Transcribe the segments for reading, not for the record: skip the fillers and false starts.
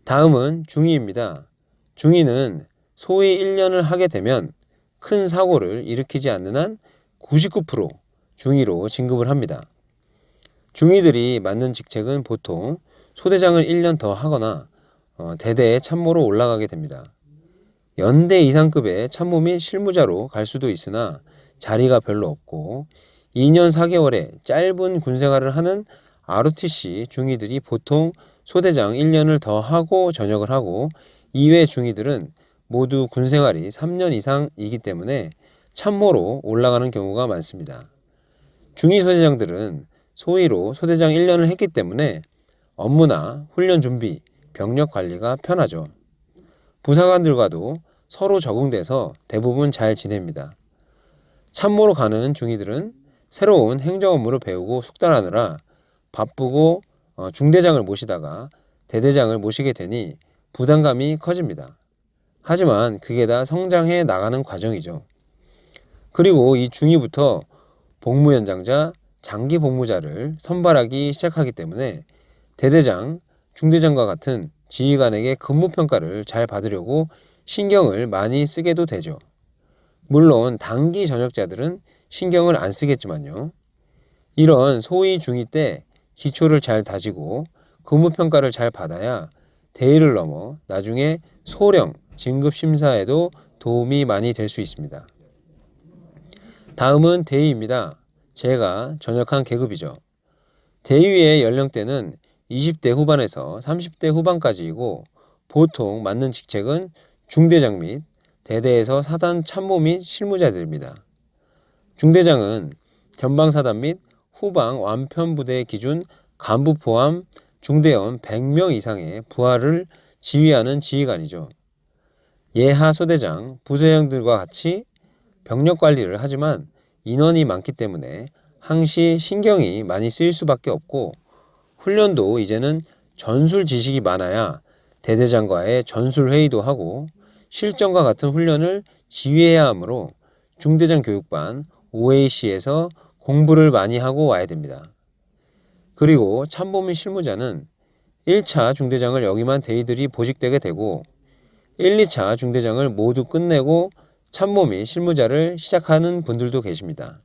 다음은 중위입니다. 중위는 소위 1년을 하게 되면 큰 사고를 일으키지 않는 한 99% 중위로 진급을 합니다. 중위들이 맡는 직책은 보통 소대장을 1년 더 하거나 대대의 참모로 올라가게 됩니다. 연대 이상급의 참모 및 실무자로 갈 수도 있으나 자리가 별로 없고 2년 4개월의 짧은 군생활을 하는 ROTC 중위들이 보통 소대장 1년을 더 하고 전역을 하고 이외 중위들은 모두 군생활이 3년 이상이기 때문에 참모로 올라가는 경우가 많습니다. 중위 소대장들은 소위로 소대장 1년을 했기 때문에 업무나 훈련 준비, 병력 관리가 편하죠. 부사관들과도 서로 적응돼서 대부분 잘 지냅니다. 참모로 가는 중위들은 새로운 행정 업무를 배우고 숙달하느라 바쁘고 중대장을 모시다가 대대장을 모시게 되니 부담감이 커집니다. 하지만 그게 다 성장해 나가는 과정이죠. 그리고 이 중위부터 복무연장자, 장기 복무자를 선발하기 시작하기 때문에 대대장, 중대장과 같은 지휘관에게 근무평가를 잘 받으려고 신경을 많이 쓰게도 되죠. 물론 단기 전역자들은 신경을 안 쓰겠지만요. 이런 소위 중위 때 기초를 잘 다지고 근무평가를 잘 받아야 대위를 넘어 나중에 소령, 진급 심사에도 도움이 많이 될 수 있습니다. 다음은 대위입니다. 제가 전역한 계급이죠. 대위의 연령대는 20대 후반에서 30대 후반까지이고 보통 맡는 직책은 중대장 및 대대에서 사단 참모 및 실무자들입니다. 중대장은 견방사단 및 후방 완편부대 기준 간부 포함 중대원 100명 이상의 부하를 지휘하는 지휘관이죠. 예하 소대장, 부소장들과 같이 병력 관리를 하지만 인원이 많기 때문에 항시 신경이 많이 쓰일 수밖에 없고 훈련도 이제는 전술 지식이 많아야 대대장과의 전술 회의도 하고 실전과 같은 훈련을 지휘해야 하므로 중대장 교육반 OAC에서 공부를 많이 하고 와야 됩니다. 그리고 참모 및 실무자는 1차 중대장을 여기만 대위들이 보직되게 되고 1, 2차 중대장을 모두 끝내고 참모 및 실무자를 시작하는 분들도 계십니다.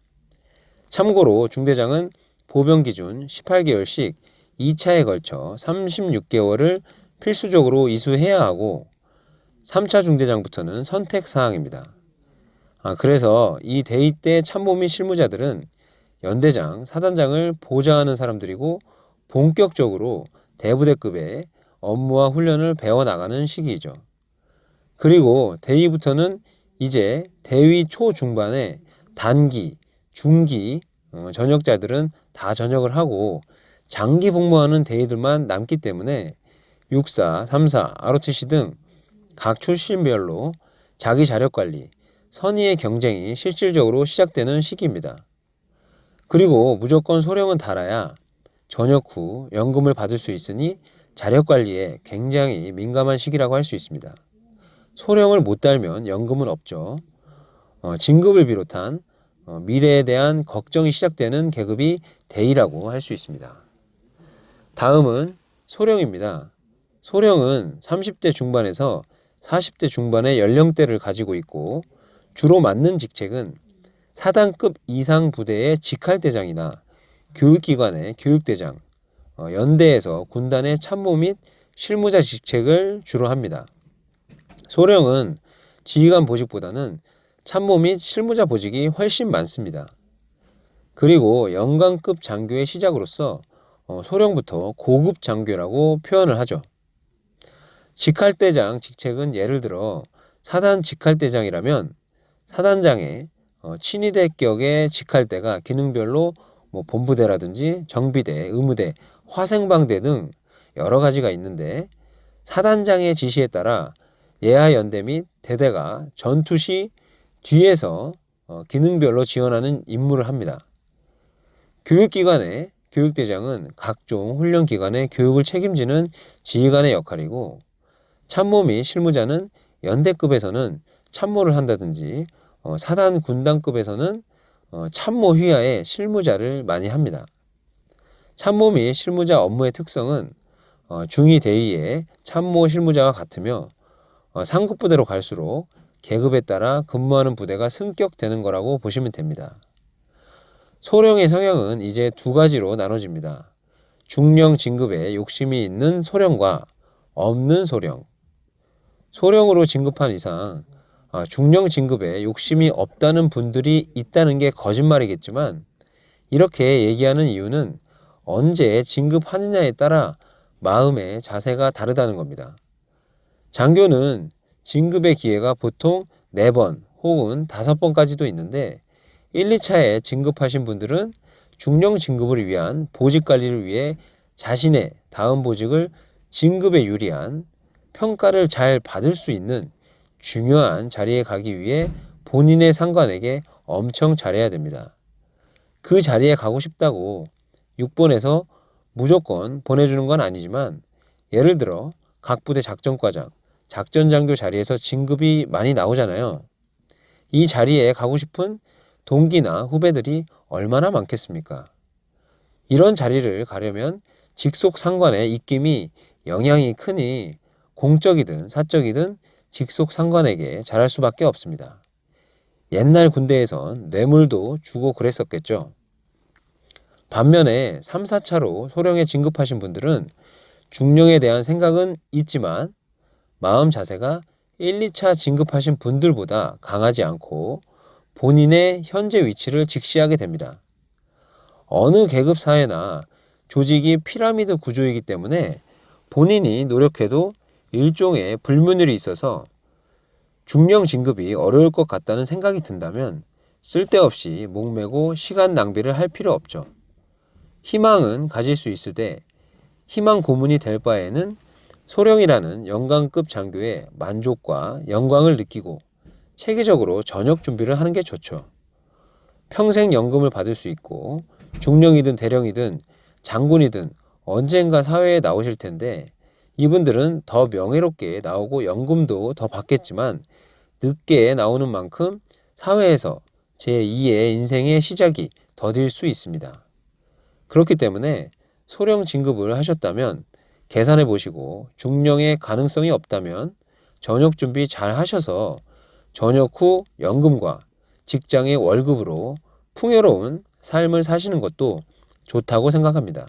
참고로 중대장은 보병 기준 18개월씩 2차에 걸쳐 36개월을 필수적으로 이수해야 하고 3차 중대장부터는 선택사항입니다. 그래서 이 대위 때 참모 및 실무자들은 연대장, 사단장을 보좌하는 사람들이고 본격적으로 대부대급의 업무와 훈련을 배워나가는 시기이죠. 그리고 대위부터는 이제 대위 초중반에 단기, 중기 전역자들은 다 전역을 하고 장기 복무하는 대위들만 남기 때문에 육사, 3사, ROTC 등 각 출신별로 자기 자력관리, 선의의 경쟁이 실질적으로 시작되는 시기입니다. 그리고 무조건 소령은 달아야 전역 후 연금을 받을 수 있으니 자력관리에 굉장히 민감한 시기라고 할 수 있습니다. 소령을 못 달면 연금은 없죠. 진급을 비롯한 미래에 대한 걱정이 시작되는 계급이 대위라고 할 수 있습니다. 다음은 소령입니다. 소령은 30대 중반에서 40대 중반의 연령대를 가지고 있고 주로 맡는 직책은 사단급 이상 부대의 직할대장이나 교육기관의 교육대장, 연대에서 군단의 참모 및 실무자 직책을 주로 합니다. 소령은 지휘관 보직보다는 참모 및 실무자 보직이 훨씬 많습니다. 그리고 영관급 장교의 시작으로서 소령부터 고급 장교라고 표현을 하죠. 직할대장 직책은 예를 들어 사단 직할대장이라면 사단장의 친위대격의 직할대가 기능별로 본부대라든지 정비대, 의무대, 화생방대 등 여러 가지가 있는데 사단장의 지시에 따라 예하 연대 및 대대가 전투 시 뒤에서 기능별로 지원하는 임무를 합니다. 교육기관의 교육대장은 각종 훈련기관의 교육을 책임지는 지휘관의 역할이고 참모 및 실무자는 연대급에서는 참모를 한다든지 사단 군단급에서는 참모 휘하의 실무자를 많이 합니다. 참모 및 실무자 업무의 특성은 중위 대위의 참모 실무자와 같으며 상급 부대로 갈수록 계급에 따라 근무하는 부대가 승격되는 거라고 보시면 됩니다. 소령의 성향은 이제 두 가지로 나눠집니다. 중령 진급에 욕심이 있는 소령과 없는 소령. 소령으로 진급한 이상 중령 진급에 욕심이 없다는 분들이 있다는 게 거짓말이겠지만 이렇게 얘기하는 이유는 언제 진급하느냐에 따라 마음의 자세가 다르다는 겁니다. 장교는 진급의 기회가 보통 4번 혹은 5번까지도 있는데 1, 2차에 진급하신 분들은 중령 진급을 위한 보직 관리를 위해 자신의 다음 보직을 진급에 유리한 평가를 잘 받을 수 있는 중요한 자리에 가기 위해 본인의 상관에게 엄청 잘해야 됩니다. 그 자리에 가고 싶다고 6번에서 무조건 보내주는 건 아니지만 예를 들어 각 부대 작전과장, 작전장교 자리에서 진급이 많이 나오잖아요. 이 자리에 가고 싶은 동기나 후배들이 얼마나 많겠습니까? 이런 자리를 가려면 직속 상관의 입김이 영향이 크니 공적이든 사적이든 직속 상관에게 잘할 수밖에 없습니다. 옛날 군대에선 뇌물도 주고 그랬었겠죠. 반면에 3, 4차로 소령에 진급하신 분들은 중령에 대한 생각은 있지만 마음 자세가 1, 2차 진급하신 분들보다 강하지 않고 본인의 현재 위치를 직시하게 됩니다. 어느 계급 사회나 조직이 피라미드 구조이기 때문에 본인이 노력해도 일종의 불문율이 있어서 중령 진급이 어려울 것 같다는 생각이 든다면 쓸데없이 목매고 시간 낭비를 할 필요 없죠. 희망은 가질 수 있으되 희망 고문이 될 바에는 소령이라는 영광급 장교의 만족과 영광을 느끼고 체계적으로 전역 준비를 하는 게 좋죠. 평생 연금을 받을 수 있고 중령이든 대령이든 장군이든 언젠가 사회에 나오실 텐데 이분들은 더 명예롭게 나오고 연금도 더 받겠지만 늦게 나오는 만큼 사회에서 제2의 인생의 시작이 더딜 수 있습니다. 그렇기 때문에 소령 진급을 하셨다면 계산해 보시고 중령의 가능성이 없다면 전역 준비 잘 하셔서 전역 후 연금과 직장의 월급으로 풍요로운 삶을 사시는 것도 좋다고 생각합니다.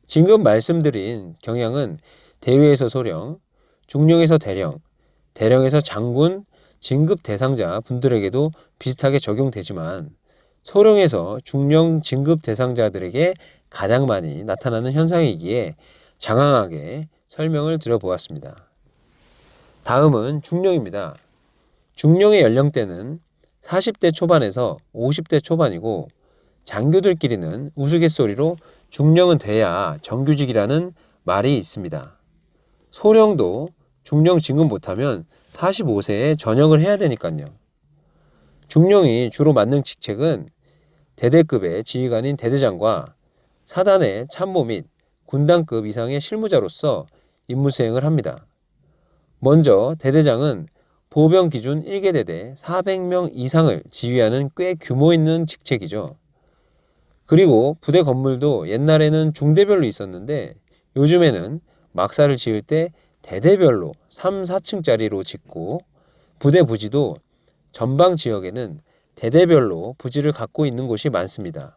지금 말씀드린 경향은 대위에서 소령, 중령에서 대령, 대령에서 장군, 진급 대상자 분들에게도 비슷하게 적용되지만 소령에서 중령 진급 대상자들에게 가장 많이 나타나는 현상이기에 장황하게 설명을 드려보았습니다. 다음은 중령입니다. 중령의 연령대는 40대 초반에서 50대 초반이고 장교들끼리는 우스갯소리로 중령은 돼야 정규직이라는 말이 있습니다. 소령도 중령 진급 못하면 45세에 전역을 해야 되니까요. 중령이 주로 맡는 직책은 대대급의 지휘관인 대대장과 사단의 참모 및 군단급 이상의 실무자로서 임무 수행을 합니다. 먼저 대대장은 보병 기준 1계대대 400명 이상을 지휘하는 꽤 규모 있는 직책이죠. 그리고 부대 건물도 옛날에는 중대별로 있었는데 요즘에는 막사를 지을 때 대대별로 3, 4층짜리로 짓고 부대 부지도 전방 지역에는 대대별로 부지를 갖고 있는 곳이 많습니다.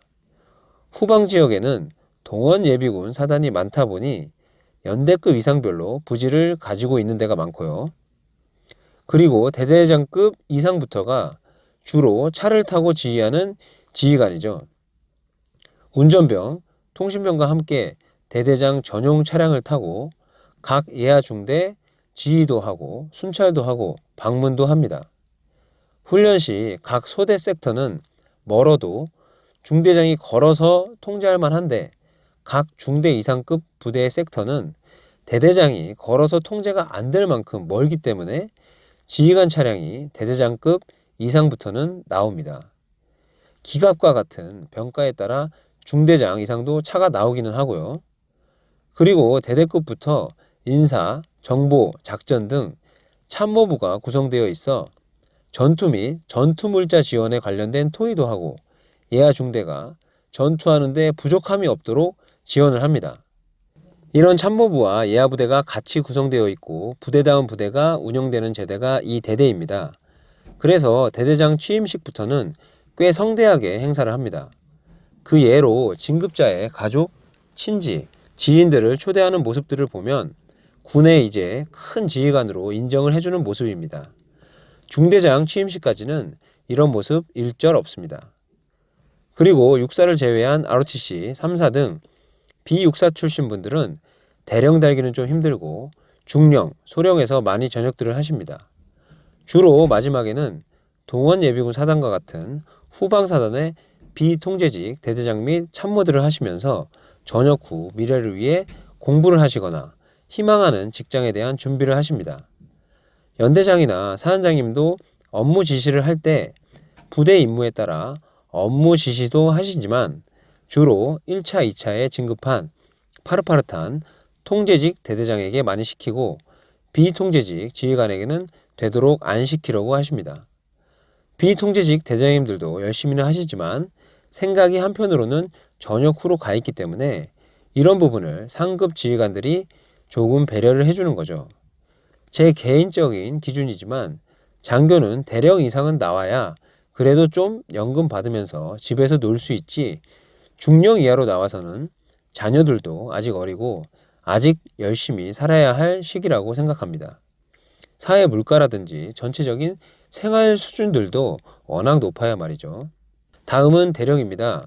후방 지역에는 동원 예비군 사단이 많다 보니 연대급 이상별로 부지를 가지고 있는 데가 많고요. 그리고 대대장급 이상부터가 주로 차를 타고 지휘하는 지휘관이죠. 운전병, 통신병과 함께 대대장 전용 차량을 타고 각 예하 중대 지휘도 하고 순찰도 하고 방문도 합니다. 훈련 시 각 소대 섹터는 멀어도 중대장이 걸어서 통제할 만한데 각 중대 이상급 부대의 섹터는 대대장이 걸어서 통제가 안 될 만큼 멀기 때문에 지휘관 차량이 대대장급 이상부터는 나옵니다. 기갑과 같은 병가에 따라 중대장 이상도 차가 나오기는 하고요. 그리고 대대급부터 인사, 정보, 작전 등 참모부가 구성되어 있어 전투 및 전투물자 지원에 관련된 토의도 하고 예하 중대가 전투하는 데 부족함이 없도록 지원을 합니다. 이런 참모부와 예하부대가 같이 구성되어 있고 부대다운 부대가 운영되는 제대가 이 대대입니다. 그래서 대대장 취임식부터는 꽤 성대하게 행사를 합니다. 그 예로 진급자의 가족, 친지, 지인들을 초대하는 모습들을 보면 군에 이제 큰 지휘관으로 인정을 해주는 모습입니다. 중대장 취임식까지는 이런 모습 일절 없습니다. 그리고 육사를 제외한 ROTC, 3사 등 비육사 출신 분들은 대령 달기는 좀 힘들고 중령, 소령에서 많이 전역들을 하십니다. 주로 마지막에는 동원예비군 사단과 같은 후방사단의 비통제직 대대장 및 참모들을 하시면서 전역 후 미래를 위해 공부를 하시거나 희망하는 직장에 대한 준비를 하십니다. 연대장이나 사단장님도 업무 지시를 할 때 부대 임무에 따라 업무 지시도 하시지만 주로 1차, 2차에 진급한 파릇파릇한 통제직 대대장에게 많이 시키고 비통제직 지휘관에게는 되도록 안 시키려고 하십니다. 비통제직 대대장님들도 열심히는 하시지만 생각이 한편으로는 전역 후로 가 있기 때문에 이런 부분을 상급 지휘관들이 조금 배려를 해주는 거죠. 제 개인적인 기준이지만 장교는 대령 이상은 나와야 그래도 좀 연금 받으면서 집에서 놀 수 있지, 중령 이하로 나와서는 자녀들도 아직 어리고 아직 열심히 살아야 할 시기라고 생각합니다. 사회 물가라든지 전체적인 생활 수준들도 워낙 높아야 말이죠. 다음은 대령입니다.